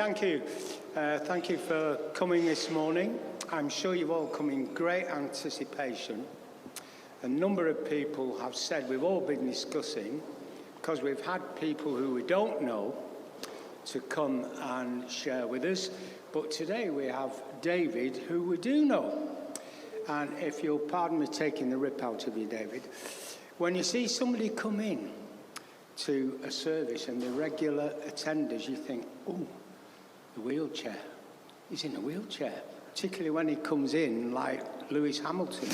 Thank you. Thank you for coming this morning. I'm sure you've all come in great anticipation. A number of people have said, we've all been discussing, because we've had people who we don't know to come and share with us. But today we have David, who we do know. And if you'll pardon me taking the rip out of you, David, when you see somebody come in to a service and the regular attenders, you think, oh, the wheelchair. He's in a wheelchair. Particularly when he comes in like Lewis Hamilton.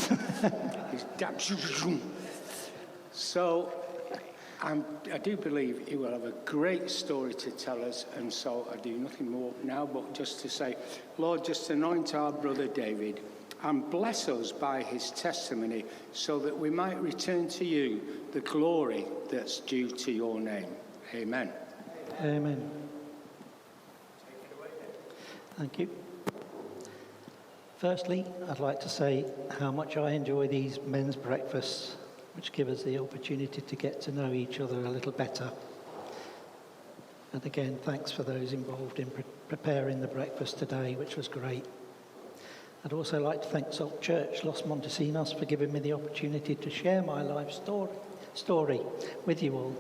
So I do believe he will have a great story to tell us, and so I do nothing more now but just to say, Lord, just anoint our brother David and bless us by his testimony so that we might return to you the glory that's due to your name. Amen. Amen. Thank you. Firstly, I'd like to say how much I enjoy these men's breakfasts, which give us the opportunity to get to know each other a little better. And again, thanks for those involved in preparing the breakfast today, which was great. I'd also like to thank Salt Church, Los Montesinos, for giving me the opportunity to share my life story with you all.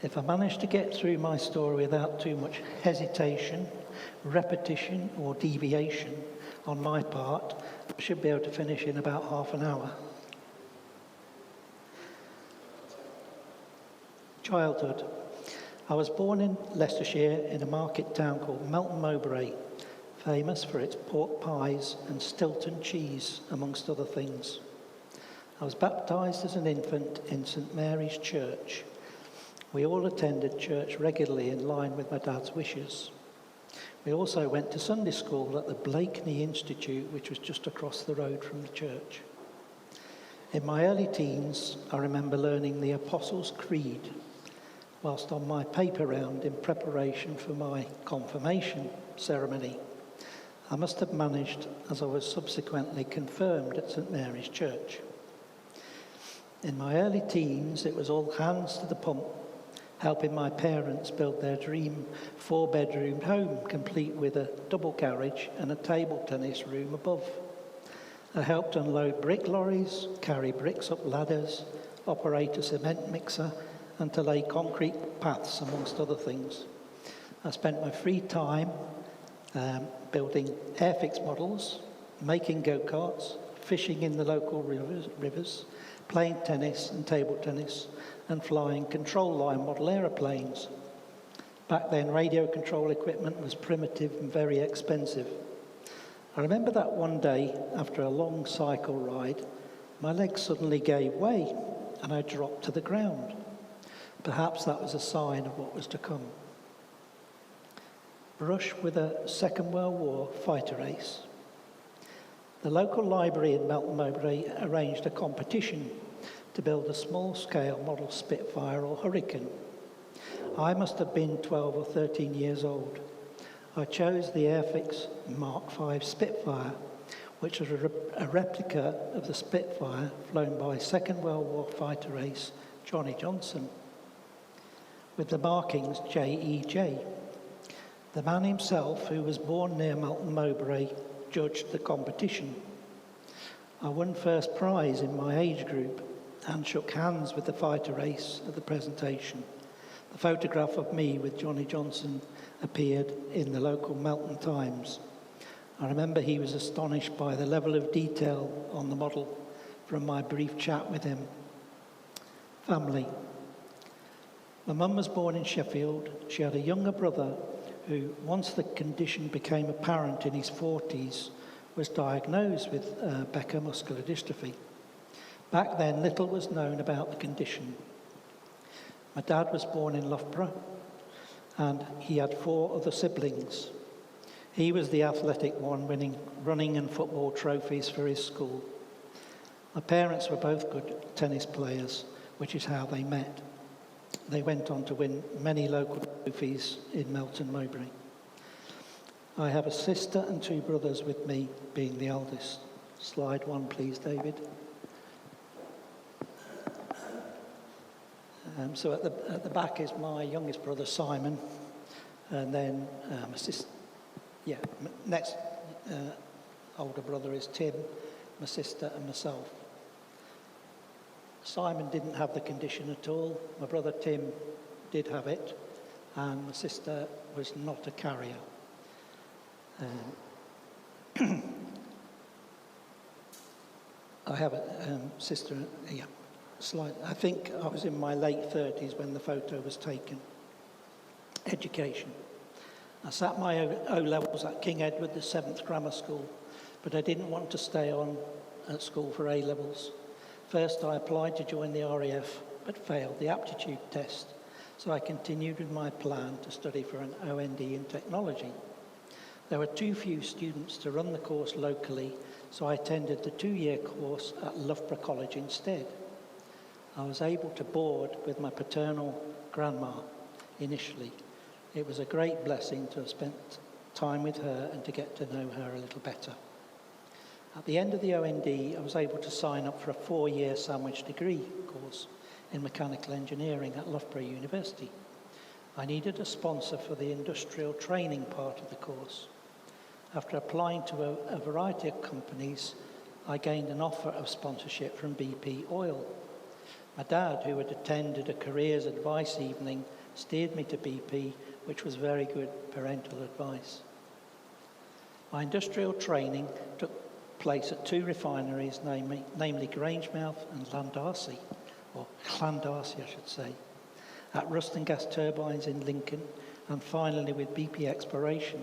If I manage to get through my story without too much hesitation, repetition or deviation on my part, I should be able to finish in about half an hour. Childhood. I was born in Leicestershire in a market town called Melton Mowbray, famous for its pork pies and Stilton cheese, amongst other things. I was baptised as an infant in St Mary's Church. We all attended church regularly in line with my dad's wishes. We also went to Sunday school at the Blakeney Institute, which was just across the road from the church. In my early teens, I remember learning the Apostles' Creed whilst on my paper round in preparation for my confirmation ceremony. I must have managed, as I was subsequently confirmed at St Mary's Church. In my early teens, it was all hands to the pump, helping my parents build their dream 4-bedroom home, complete with a double garage and a table tennis room above. I helped unload brick lorries, carry bricks up ladders, operate a cement mixer, and to lay concrete paths, amongst other things. I spent my free time building airfix models, making go-karts, fishing in the local rivers, playing tennis and table tennis, and flying control line model aeroplanes. Back then, radio control equipment was primitive and very expensive. I remember that one day, after a long cycle ride, my legs suddenly gave way and I dropped to the ground. Perhaps that was a sign of what was to come. Brush with a Second World War fighter race. The local library in Melton Mowbray arranged a competition to build a small-scale model Spitfire or Hurricane. I must have been 12 or 13 years old. I chose the Airfix Mark V Spitfire, which was a replica of the Spitfire flown by Second World War fighter ace Johnny Johnson, with the markings JEJ. The man himself, who was born near Melton Mowbray, judged the competition. I won first prize in my age group and shook hands with the fighter ace at the presentation. The photograph of me with Johnny Johnson appeared in the local Melton Times. I remember he was astonished by the level of detail on the model from my brief chat with him. Family. My mum was born in Sheffield. She had a younger brother who, once the condition became apparent in his 40s, was diagnosed with Becker muscular dystrophy. Back then, little was known about the condition. My dad was born in Loughborough, and he had 4 other siblings. He was the athletic one, winning running and football trophies for his school. My parents were both good tennis players, which is how they met. They went on to win many local trophies in Melton Mowbray. I have a sister and 2 brothers with me, being the eldest. Slide 1, please, David. So at the back is my youngest brother, Simon, And then next older brother is Tim, my sister and myself. Simon didn't have the condition at all. My brother Tim did have it, and my sister was not a carrier. I have a sister, I think I was in my late 30s when the photo was taken. Education. I sat my O-levels at King Edward the 7th Grammar School, but I didn't want to stay on at school for A-levels. First, I applied to join the RAF, but failed the aptitude test, so I continued with my plan to study for an OND in technology. There were too few students to run the course locally, so I attended the 2-year course at Loughborough College instead. I was able to board with my paternal grandma initially. It was a great blessing to have spent time with her and to get to know her a little better. At the end of the OND, I was able to sign up for a 4-year sandwich degree course in mechanical engineering at Loughborough University. I needed a sponsor for the industrial training part of the course. After applying to a variety of companies, I gained an offer of sponsorship from BP Oil. My dad, who had attended a careers advice evening, steered me to BP, which was very good parental advice. My industrial training took place at 2 refineries, namely Grangemouth and Llandarcy, I should say, at Rust and Gas Turbines in Lincoln, and finally with BP Exploration,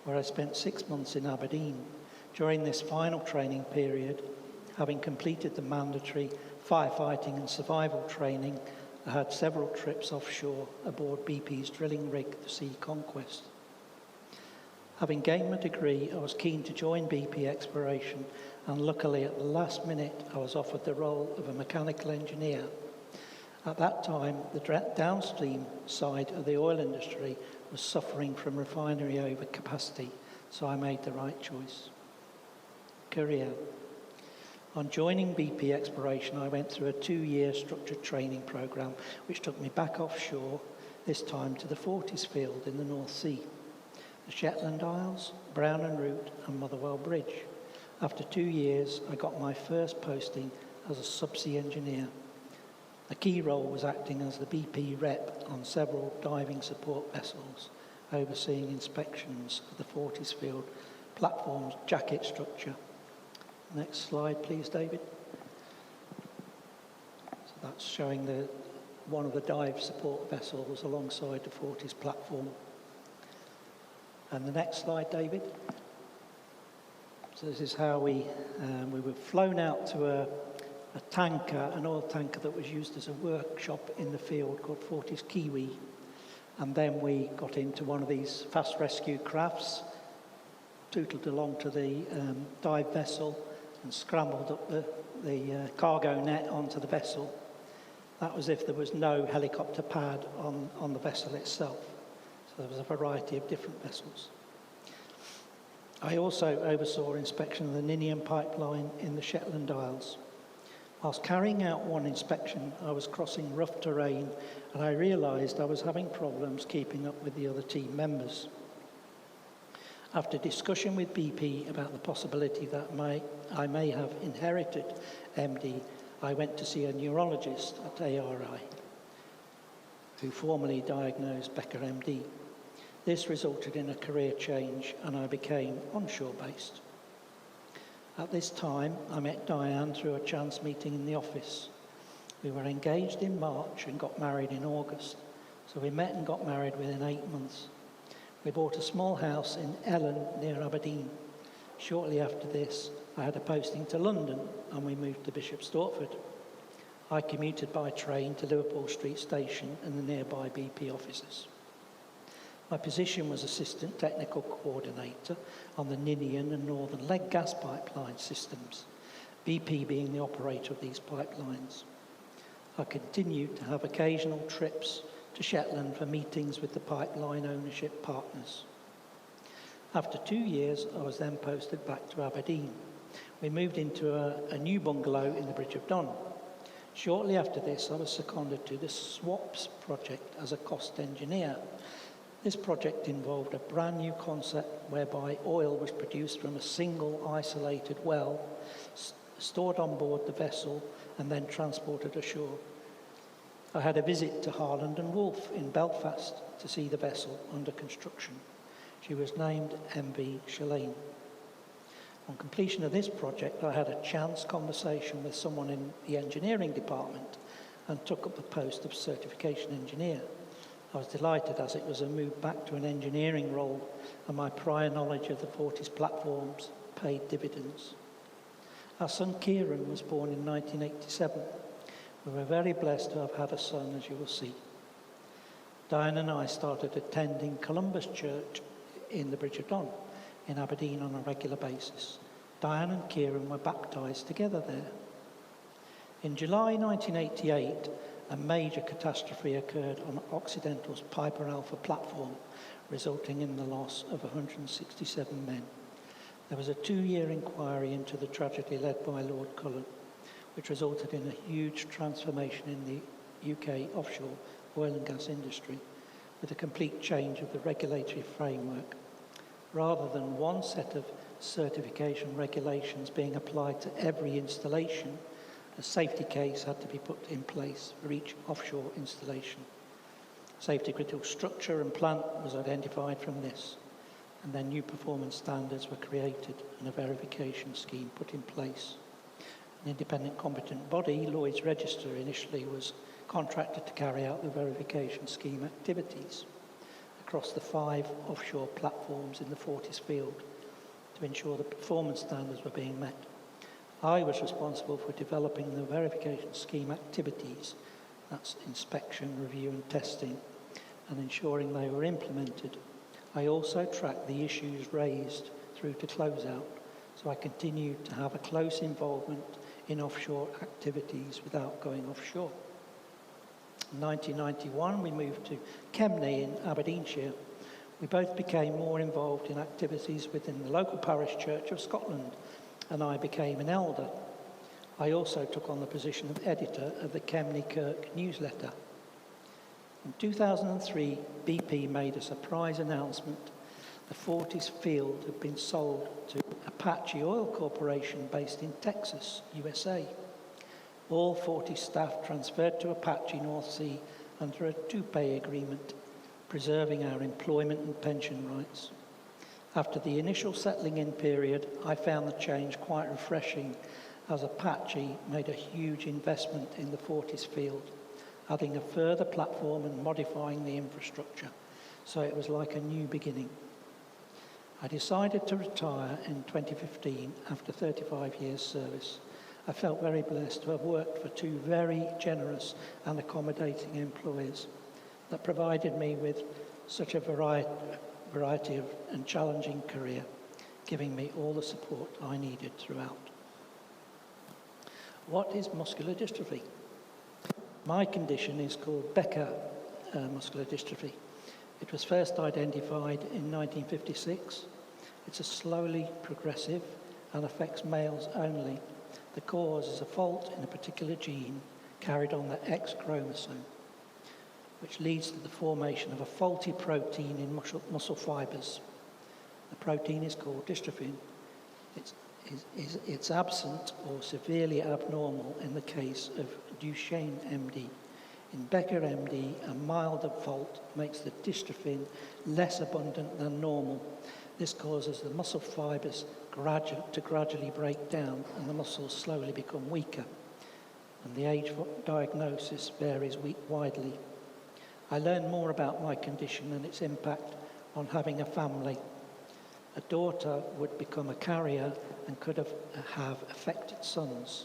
where I spent 6 months in Aberdeen. During this final training period, having completed the mandatory firefighting and survival training, I had several trips offshore aboard BP's drilling rig, the Sea Conquest. Having gained my degree, I was keen to join BP Exploration, and luckily at the last minute I was offered the role of a mechanical engineer. At that time, the downstream side of the oil industry was suffering from refinery overcapacity, so I made the right choice. Career. On joining BP Exploration, I went through a 2-year structured training programme, which took me back offshore, this time to the Forties field in the North Sea, the Shetland Isles, Brown and Root, and Motherwell Bridge. After 2 years, I got my first posting as a subsea engineer. The key role was acting as the BP rep on several diving support vessels, overseeing inspections of the Forties field platform's jacket structure. Next slide, please, David. So that's showing one of the dive support vessels alongside the Forties platform. And the next slide, David. So this is how we were flown out to a tanker, an oil tanker that was used as a workshop in the field called Forties Kiwi. And then we got into one of these fast rescue crafts, tootled along to the dive vessel and scrambled up the cargo net onto the vessel. That was if there was no helicopter pad on the vessel itself. So there was a variety of different vessels. I also oversaw inspection of the Ninian pipeline in the Shetland Isles. Whilst carrying out one inspection, I was crossing rough terrain and I realised I was having problems keeping up with the other team members. After discussion with BP about the possibility that I may have inherited MD, I went to see a neurologist at ARI, who formally diagnosed Becker MD. This resulted in a career change and I became onshore-based. At this time, I met Diane through a chance meeting in the office. We were engaged in March and got married in August, so we met and got married within 8 months. We bought a small house in Ellen near Aberdeen. Shortly after this, I had a posting to London and we moved to Bishop Stortford. I commuted by train to Liverpool Street Station and the nearby BP offices. My position was Assistant Technical Coordinator on the Ninian and Northern Leg gas pipeline systems, BP being the operator of these pipelines. I continued to have occasional trips to Shetland for meetings with the pipeline ownership partners. After 2 years, I was then posted back to Aberdeen. We moved into a new bungalow in the Bridge of Don. Shortly after this, I was seconded to the SWAPS project as a cost engineer. This project involved a brand new concept whereby oil was produced from a single isolated well, stored on board the vessel and then transported ashore. I had a visit to Harland and Wolff in Belfast to see the vessel under construction. She was named MV Shalane. On completion of this project, I had a chance conversation with someone in the engineering department and took up the post of certification engineer. I was delighted as it was a move back to an engineering role, and my prior knowledge of the Fortis platforms paid dividends. Our son Kieran was born in 1987. We were very blessed to have had a son, as you will see. Diane and I started attending Columbus Church in the Bridge of Don in Aberdeen on a regular basis. Diane and Kieran were baptised together there. In July 1988, a major catastrophe occurred on Occidental's Piper Alpha platform, resulting in the loss of 167 men. There was a 2-year inquiry into the tragedy led by Lord Cullen, which resulted in a huge transformation in the UK offshore oil and gas industry, with a complete change of the regulatory framework. Rather than one set of certification regulations being applied to every installation, a safety case had to be put in place for each offshore installation. Safety critical structure and plant was identified from this, and then new performance standards were created and a verification scheme put in place. An independent competent body, Lloyd's Register, initially was contracted to carry out the verification scheme activities across the 5 offshore platforms in the Fortis field to ensure the performance standards were being met. I was responsible for developing the verification scheme activities, that's inspection, review and testing, and ensuring they were implemented. I also tracked the issues raised through to closeout, so I continued to have a close involvement in offshore activities without going offshore. In 1991, we moved to Kemney in Aberdeenshire. We both became more involved in activities within the local parish church of Scotland, and I became an elder. I also took on the position of editor of the Kemney Kirk newsletter. In 2003, BP made a surprise announcement. The Fortis field had been sold to Apache Oil Corporation based in Texas, USA. All 40 staff transferred to Apache North Sea under a 2-pay agreement, preserving our employment and pension rights. After the initial settling in period, I found the change quite refreshing, as Apache made a huge investment in the Fortis field, adding a further platform and modifying the infrastructure, so it was like a new beginning. I decided to retire in 2015 after 35 years service. I felt very blessed to have worked for 2 very generous and accommodating employers that provided me with such a variety of and challenging career, giving me all the support I needed throughout. What is muscular dystrophy? My condition is called Becker muscular dystrophy. It was first identified in 1956. It's a slowly progressive and affects males only. The cause is a fault in a particular gene carried on the X chromosome, which leads to the formation of a faulty protein in muscle fibers. The protein is called dystrophin. It's absent or severely abnormal in the case of Duchenne MD. In Becker MD, a milder fault makes the dystrophin less abundant than normal. This causes the muscle fibers to gradually break down and the muscles slowly become weaker. And the age for diagnosis varies widely. I learned more about my condition and its impact on having a family. A daughter would become a carrier and could have affected sons.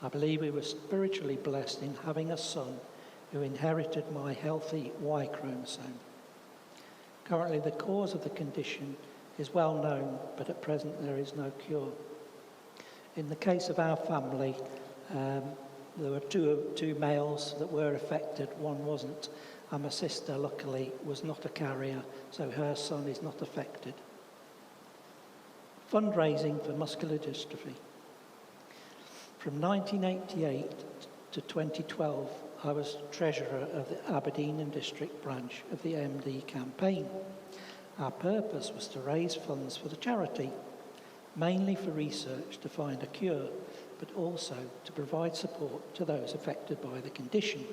I believe we were spiritually blessed in having a son who inherited my healthy Y chromosome. Currently, the cause of the condition is well known, but at present there is no cure. In the case of our family, there were two males that were affected, one wasn't, and my sister, luckily, was not a carrier, so her son is not affected. Fundraising for muscular dystrophy. From 1988 to 2012, I was treasurer of the Aberdeen and District branch of the MD campaign. Our purpose was to raise funds for the charity, mainly for research to find a cure, but also to provide support to those affected by the condition.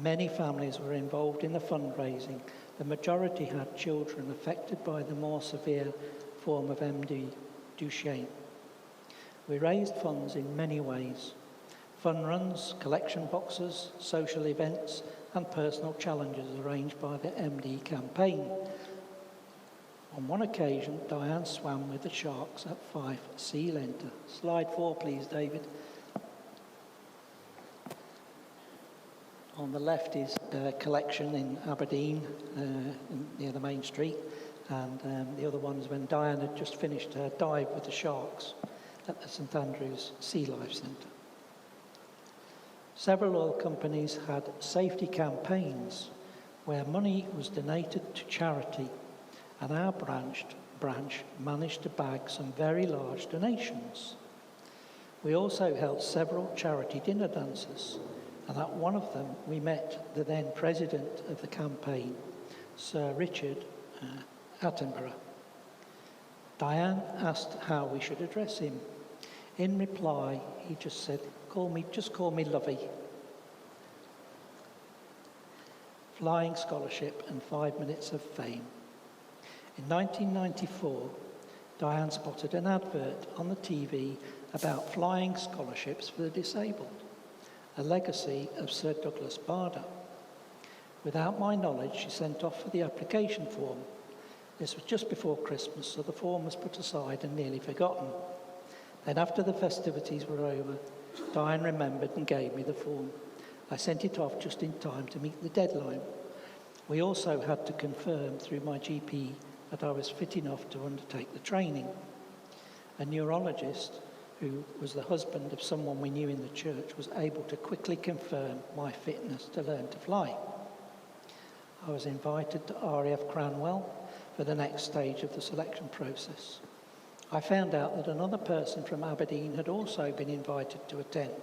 Many families were involved in the fundraising. The majority had children affected by the more severe form of MD Duchenne. We raised funds in many ways: fun runs, collection boxes, social events, and personal challenges arranged by the MD campaign. On one occasion, Diane swam with the sharks at Fife Sea Lenter. Slide 4, please, David. On the left is a collection in Aberdeen, near the main street, and the other one is when Diane had just finished her dive with the sharks at the St Andrews Sea Life Centre. Several oil companies had safety campaigns where money was donated to charity, and our branch managed to bag some very large donations. We also held several charity dinner dances, and at one of them we met the then president of the campaign, Sir Richard Attenborough. Diane asked how we should address him. In reply, he just said, just call me Lovey. Flying scholarship and 5 minutes of fame. In 1994, Diane spotted an advert on the TV about flying scholarships for the disabled, a legacy of Sir Douglas Bader. Without my knowledge, she sent off for the application form. This was just before Christmas, so the form was put aside and nearly forgotten. Then after the festivities were over, Diane remembered and gave me the form. I sent it off just in time to meet the deadline. We also had to confirm through my GP that I was fit enough to undertake the training. A neurologist, who was the husband of someone we knew in the church, was able to quickly confirm my fitness to learn to fly. I was invited to RAF Cranwell for the next stage of the selection process. I found out that another person from Aberdeen had also been invited to attend.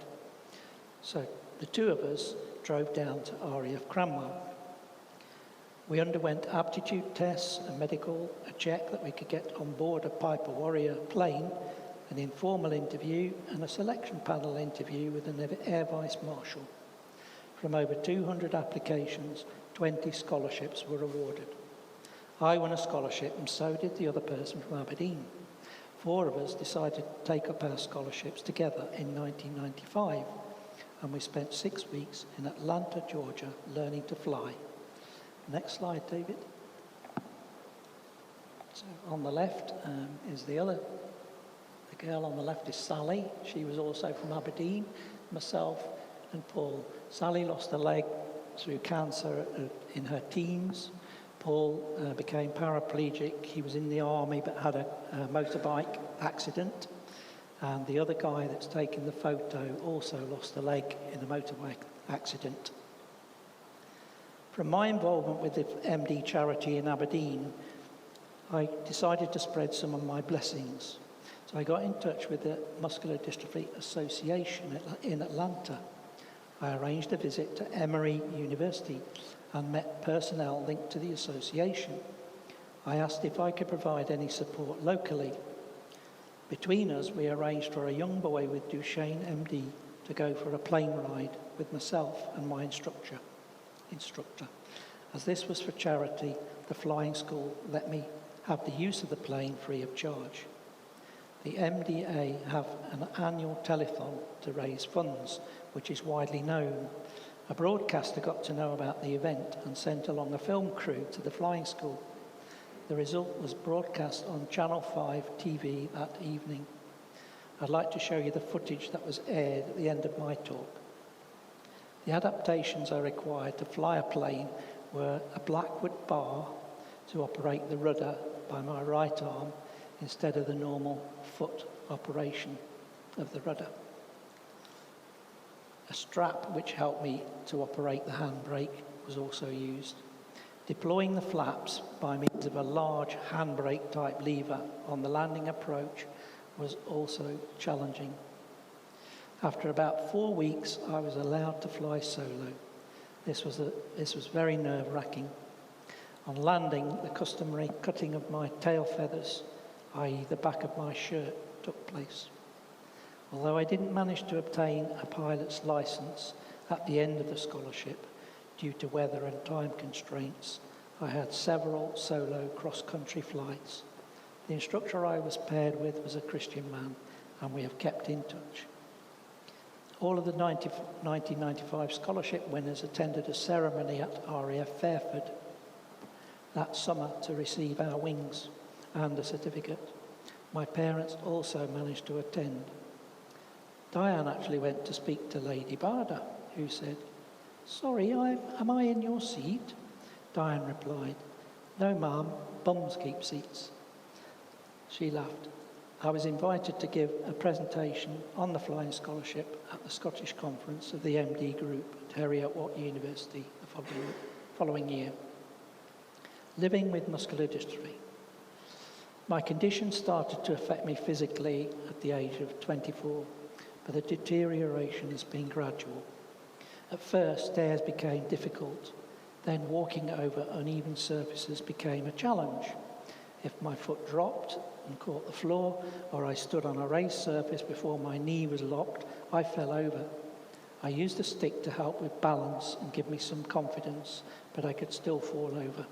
So the two of us drove down to RAF Cranwell. We underwent aptitude tests, a medical, a check that we could get on board a Piper Warrior plane, an informal interview, and a selection panel interview with an Air Vice Marshal. From over 200 applications, 20 scholarships were awarded. I won a scholarship, and so did the other person from Aberdeen. 4 of us decided to take up our scholarships together in 1995, and we spent 6 weeks in Atlanta, Georgia, learning to fly. Next slide, David. So on the left is the girl on the left is Sally. She was also from Aberdeen, myself and Paul. Sally lost a leg through cancer in her teens. Paul became paraplegic. He was in the army but had a motorbike accident. And the other guy that's taken the photo also lost a leg in a motorbike accident. From my involvement with the MD charity in Aberdeen, I decided to spread some of my blessings. So I got in touch with the Muscular Dystrophy Association in Atlanta. I arranged a visit to Emory University and met personnel linked to the association. I asked if I could provide any support locally. Between us, we arranged for a young boy with Duchenne MD to go for a plane ride with myself and my instructor. As this was for charity, the flying school let me have the use of the plane free of charge. The MDA have an annual telethon to raise funds, which is widely known. A broadcaster got to know about the event and sent along a film crew to the flying school. The result was broadcast on Channel 5 TV that evening. I'd like to show you the footage that was aired at the end of my talk. The adaptations I required to fly a plane were a blackwood bar to operate the rudder by my right arm instead of the normal foot operation of the rudder. A strap which helped me to operate the handbrake was also used. Deploying the flaps by means of a large handbrake type lever on the landing approach was also challenging. After about 4 weeks, I was allowed to fly solo. This was very nerve-wracking. On landing, the customary cutting of my tail feathers, i.e. the back of my shirt, took place. Although I didn't manage to obtain a pilot's license at the end of the scholarship due to weather and time constraints, I had several solo cross-country flights. The instructor I was paired with was a Christian man, and we have kept in touch. All of the 1995 scholarship winners attended a ceremony at RAF Fairford that summer to receive our wings and a certificate. My parents also managed to attend. Diane actually went to speak to Lady Barda, who said, "Sorry, am I in your seat?" Diane replied, "No, ma'am, bums keep seats." She laughed. I was invited to give a presentation on the flying scholarship at the Scottish Conference of the MD Group at Heriot-Watt University the following year. Living with muscular dystrophy. My condition started to affect me physically at the age of 24, but the deterioration has been gradual. At first, stairs became difficult. Then walking over uneven surfaces became a challenge. If my foot dropped and caught the floor, or I stood on a raised surface before my knee was locked, I fell over. I used a stick to help with balance and give me some confidence, but I could still fall over.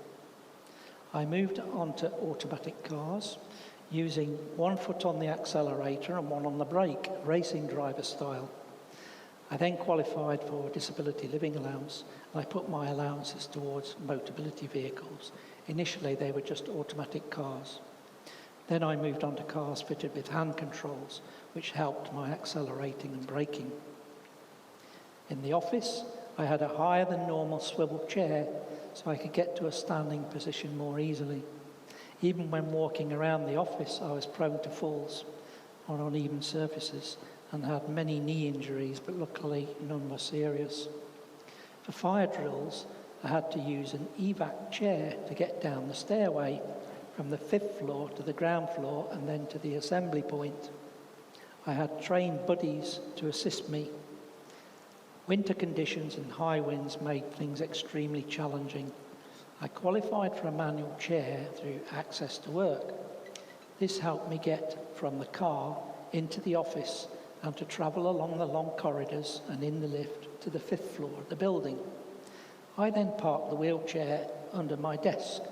I moved on to automatic cars, using one foot on the accelerator and one on the brake, racing driver style. I then qualified for disability living allowance, and I put my allowances towards motability vehicles. Initially, they were just automatic cars. Then I moved on to cars fitted with hand controls, which helped my accelerating and braking. In the office, I had a higher than normal swivel chair, so I could get to a standing position more easily. Even when walking around the office, I was prone to falls on uneven surfaces and had many knee injuries, but luckily none were serious. For fire drills, I had to use an evac chair to get down the stairway from the 5th floor to the ground floor and then to the assembly point. I had trained buddies to assist me. Winter conditions and high winds made things extremely challenging. I qualified for a manual chair through Access to Work. This helped me get from the car into the office and to travel along the long corridors and in the lift to the 5th floor of the building. I then parked the wheelchair under my desk.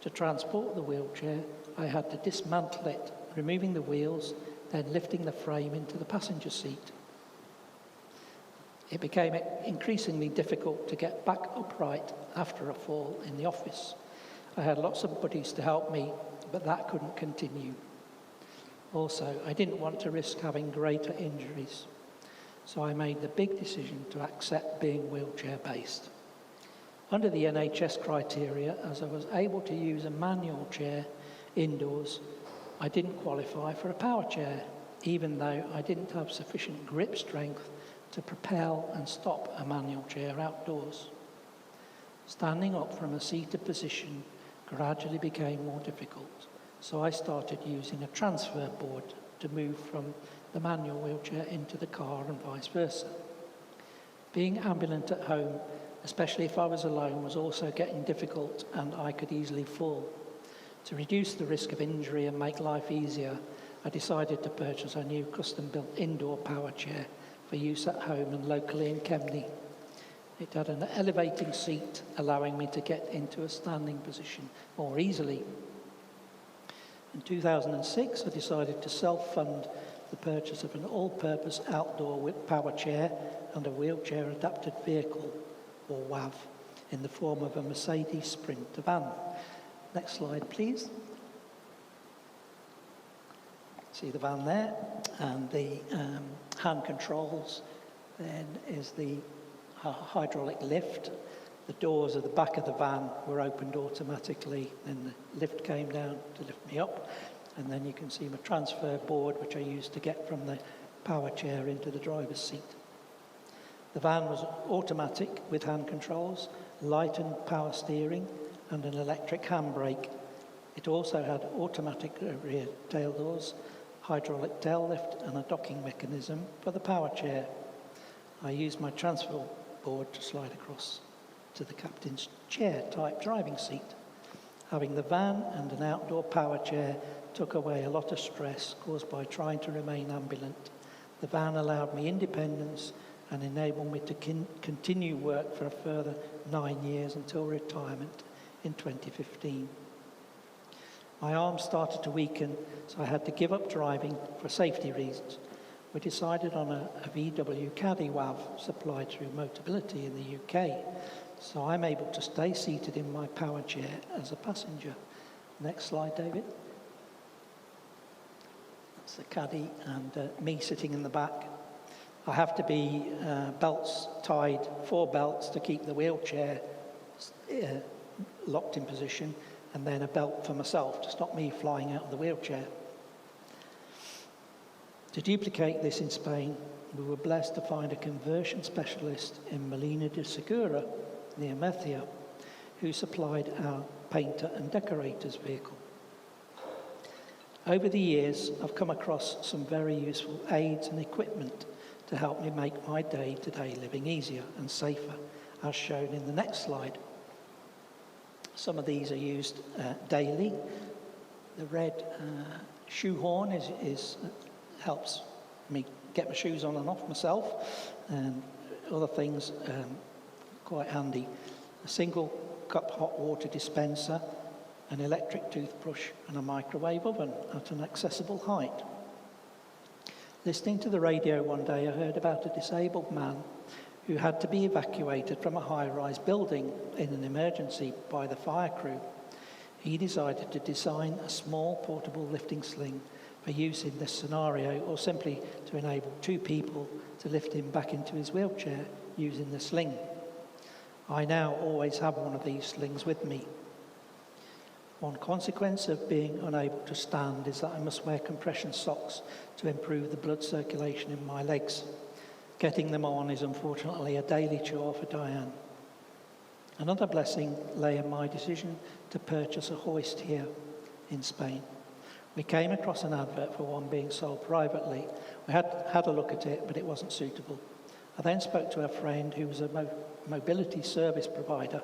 To transport the wheelchair, I had to dismantle it, removing the wheels, then lifting the frame into the passenger seat. It became increasingly difficult to get back upright after a fall in the office. I had lots of buddies to help me, but that couldn't continue. Also, I didn't want to risk having greater injuries, so I made the big decision to accept being wheelchair-based. Under the NHS criteria, as I was able to use a manual chair indoors, I didn't qualify for a power chair, even though I didn't have sufficient grip strength to propel and stop a manual chair outdoors. Standing up from a seated position gradually became more difficult, so I started using a transfer board to move from the manual wheelchair into the car and vice versa. Being ambulant at home, especially if I was alone, was also getting difficult and I could easily fall. To reduce the risk of injury and make life easier, I decided to purchase a new custom-built indoor power chair for use at home and locally in Kemney. It had an elevating seat, allowing me to get into a standing position more easily. In 2006, I decided to self-fund the purchase of an all-purpose outdoor power chair and a wheelchair-adapted vehicle, or WAV, in the form of a Mercedes Sprinter van. Next slide, please. See the van there, and the hand controls. Then is the hydraulic lift. The doors at the back of the van were opened automatically, then the lift came down to lift me up, and then you can see my transfer board, which I used to get from the power chair into the driver's seat. The van was automatic with hand controls, light and power steering, and an electric handbrake. It also had automatic rear tail doors, hydraulic tail lift and a docking mechanism for the power chair. I used my transfer board to slide across to the captain's chair type driving seat. Having the van and an outdoor power chair took away a lot of stress caused by trying to remain ambulant. The van allowed me independence and enabled me to continue work for a further 9 years until retirement in 2015. My arms started to weaken, so I had to give up driving for safety reasons. We decided on a VW Caddy WAV supplied through Motability in the UK, so I'm able to stay seated in my power chair as a passenger. Next slide, David. That's the Caddy and me sitting in the back. I have to be belts tied, 4 belts to keep the wheelchair locked in position, and then a belt for myself to stop me flying out of the wheelchair. To duplicate this in Spain, we were blessed to find a conversion specialist in Molina de Segura, near Murcia, who supplied our painter and decorator's vehicle. Over the years, I've come across some very useful aids and equipment to help me make my day-to-day living easier and safer, as shown in the next slide. Some of these are used daily. The red shoehorn helps me get my shoes on and off myself, and other things quite handy. A single cup hot water dispenser, an electric toothbrush, and a microwave oven at an accessible height. Listening to the radio one day, I heard about a disabled man who had to be evacuated from a high-rise building in an emergency by the fire crew. He decided to design a small portable lifting sling for use in this scenario, or simply to enable 2 people to lift him back into his wheelchair using the sling. I now always have one of these slings with me. One consequence of being unable to stand is that I must wear compression socks to improve the blood circulation in my legs. Getting them on is unfortunately a daily chore for Diane. Another blessing lay in my decision to purchase a hoist here in Spain. We came across an advert for one being sold privately. We had a look at it, but it wasn't suitable. I then spoke to a friend who was a mobility service provider.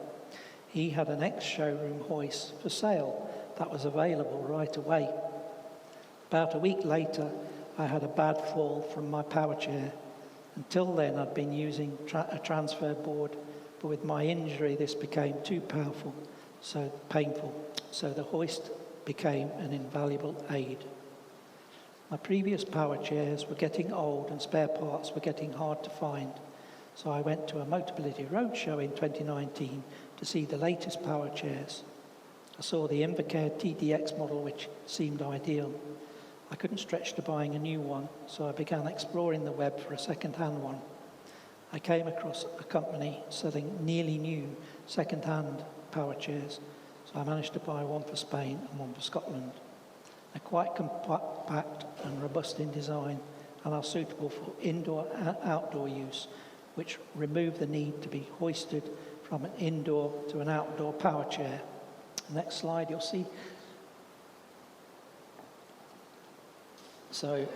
He had an ex-showroom hoist for sale that was available right away. About a week later, I had a bad fall from my power chair. Until then, I'd been using a transfer board, but with my injury, this became too painful, so the hoist became an invaluable aid. My previous power chairs were getting old and spare parts were getting hard to find, so I went to a Motability Roadshow in 2019 to see the latest power chairs. I saw the Invacare TDX model, which seemed ideal. I couldn't stretch to buying a new one, so I began exploring the web for a second-hand one. I came across a company selling nearly new second-hand power chairs, so I managed to buy one for Spain and one for Scotland. They're quite compact and robust in design and are suitable for indoor and outdoor use, which remove the need to be hoisted from an indoor to an outdoor power chair. Next slide, you'll see. So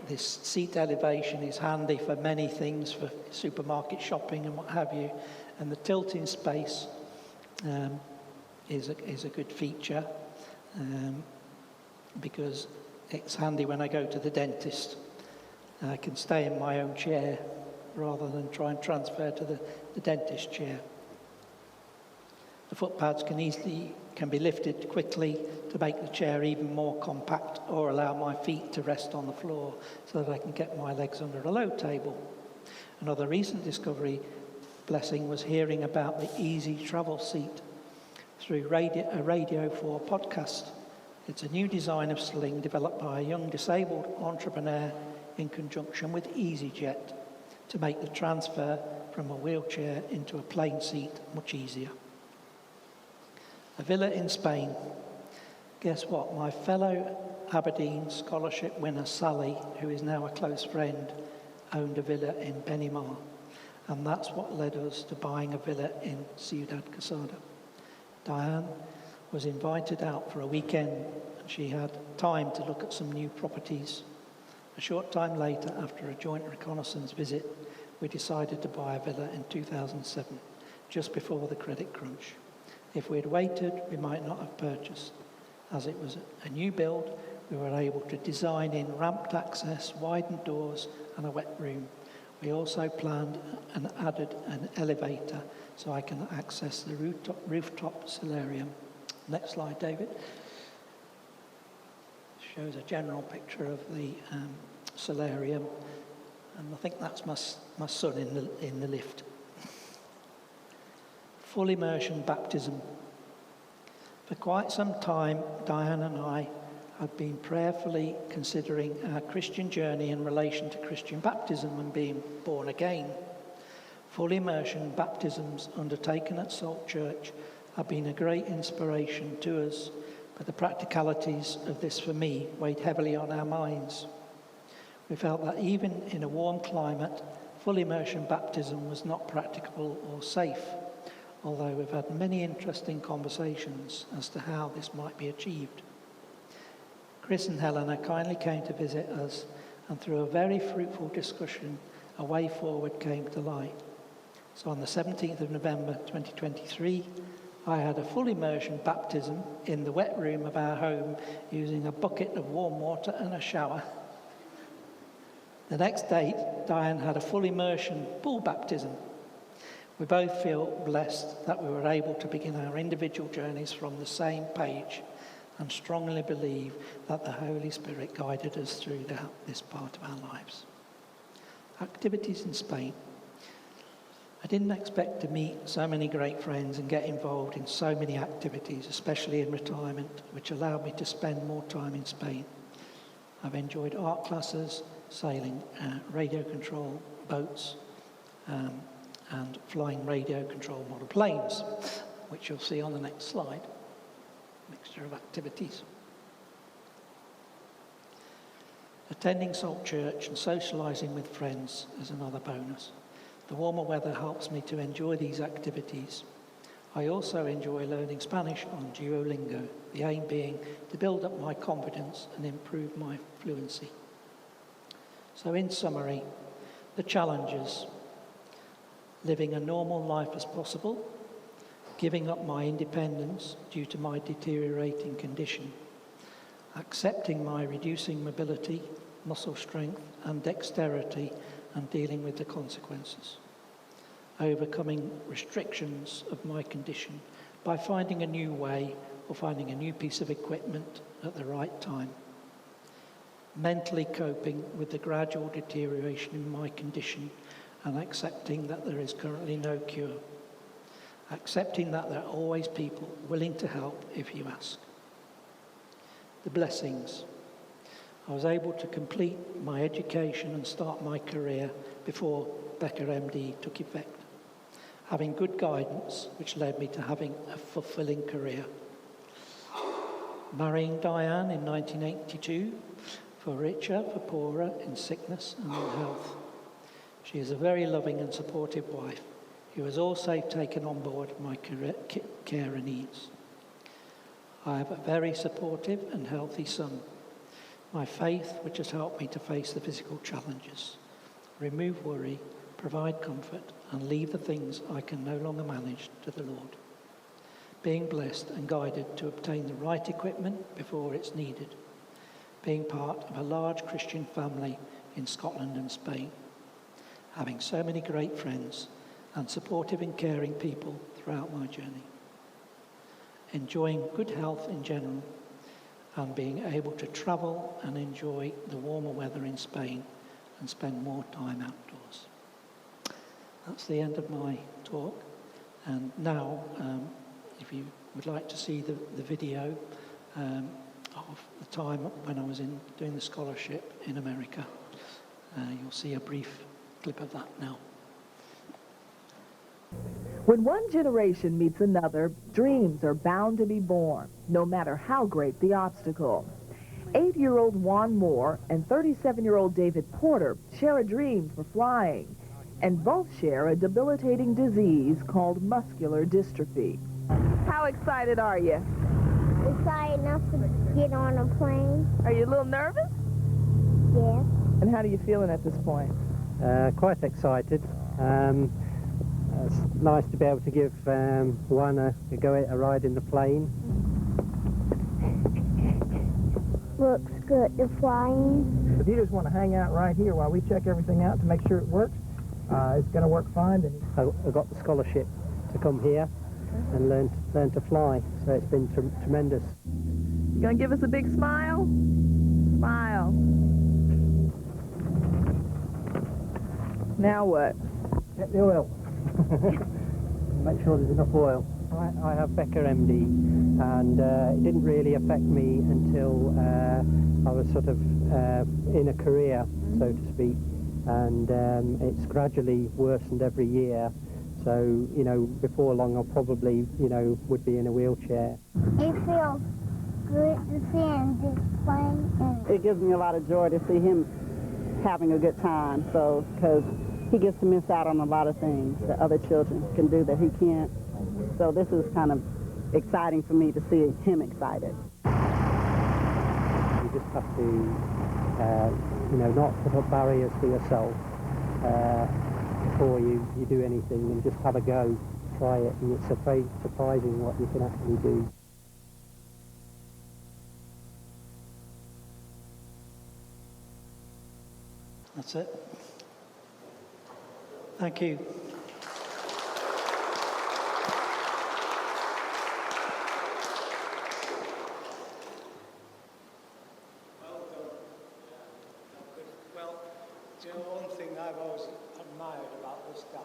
this seat elevation is handy for many things, for supermarket shopping and what have you. And the tilting space is a good feature because it's handy when I go to the dentist. I can stay in my own chair rather than try and transfer to the dentist chair. The footpads can be lifted quickly to make the chair even more compact, or allow my feet to rest on the floor so that I can get my legs under a low table. Another recent blessing was hearing about the Easy Travel Seat through a Radio 4 podcast. It's a new design of sling developed by a young disabled entrepreneur in conjunction with EasyJet to make the transfer from a wheelchair into a plane seat much easier. A villa in Spain. Guess what? My fellow Aberdeen scholarship winner Sally, who is now a close friend, owned a villa in Benimar, and that's what led us to buying a villa in Ciudad Quesada. Diane was invited out for a weekend, and she had time to look at some new properties. A short time later, after a joint reconnaissance visit, we decided to buy a villa in 2007, just before the credit crunch. If we had waited, we might not have purchased. As it was a new build, we were able to design in ramped access, widened doors and a wet room. We also planned and added an elevator so I can access the rooftop solarium. Next slide, David. Shows a general picture of the solarium, and I think that's my son in the lift. Full immersion baptism. For quite some time, Diane and I had been prayerfully considering our Christian journey in relation to Christian baptism and being born again. Full immersion baptisms undertaken at Salt Church have been a great inspiration to us, but the practicalities of this for me weighed heavily on our minds. We felt that even in a warm climate, full immersion baptism was not practicable or safe, although we've had many interesting conversations as to how this might be achieved. Chris and Helena kindly came to visit us, and through a very fruitful discussion, a way forward came to light. So on the 17th of November 2023, I had a full immersion baptism in the wet room of our home using a bucket of warm water and a shower. The next day, Diane had a full immersion pool baptism. We both feel blessed that we were able to begin our individual journeys from the same page, and strongly believe that the Holy Spirit guided us through this part of our lives. Activities in Spain. I didn't expect to meet so many great friends and get involved in so many activities, especially in retirement, which allowed me to spend more time in Spain. I've enjoyed art classes, sailing radio control boats, and flying radio control model planes, which you'll see on the next slide. Mixture of activities. Attending Salt Church and socialising with friends is another bonus. The warmer weather helps me to enjoy these activities. I also enjoy learning Spanish on Duolingo, the aim being to build up my confidence and improve my fluency. So in summary, the challenges: living a normal life as possible, giving up my independence due to my deteriorating condition, accepting my reducing mobility, muscle strength and dexterity and dealing with the consequences, overcoming restrictions of my condition by finding a new way or finding a new piece of equipment at the right time, mentally coping with the gradual deterioration in my condition and accepting that there is currently no cure, accepting that there are always people willing to help if you ask. The blessings. I was able to complete my education and start my career before Becker MD took effect, having good guidance which led me to having a fulfilling career. Marrying Diane in 1982, for richer, for poorer, in sickness and in health. She is a very loving and supportive wife who has also taken on board my care needs. I have a very supportive and healthy son. My faith, which has helped me to face the physical challenges, remove worry, provide comfort, and leave the things I can no longer manage to the Lord. Being blessed and guided to obtain the right equipment before it's needed. Being part of a large Christian family in Scotland and Spain. Having so many great friends and supportive and caring people throughout my journey. Enjoying good health in general, and being able to travel and enjoy the warmer weather in Spain and spend more time outdoors. That's the end of my talk. And now, if you would like to see the video of the time when I was doing the scholarship in America, you'll see a brief clip of that now. When one generation meets another, dreams are bound to be born, no matter how great the obstacle. 8-year-old Juan Moore and 37-year-old David Porter share a dream for flying, and both share a debilitating disease called muscular dystrophy. How excited are you? excited enough to get on a plane. Are you a little nervous? Yes. And how are you feeling at this point? Quite excited. It's nice to be able to give one a ride in the plane. Looks good. The flying. If you just want to hang out right here while we check everything out to make sure it works, it's going to work fine. Then I got the scholarship to come here and learn to fly, so it's been tremendous. you going to give us a big smile? Smile. Now what? Get the oil. Make sure there's enough oil. I have Becker MD, and it didn't really affect me until I was sort of in a career, so to speak, and it's gradually worsened every year. So, you know, before long I probably, you know, would be in a wheelchair. It feels good to see him just playing. It gives me a lot of joy to see him having a good time, so, because he gets to miss out on a lot of things that other children can do that he can't. So this is kind of exciting for me to see him excited. You just have to, you know, not put up barriers for yourself before you do anything, and just have a go, try it, and it's surprising what you can actually do. That's it. Thank you. Well, do you know one thing I've always admired about this dad?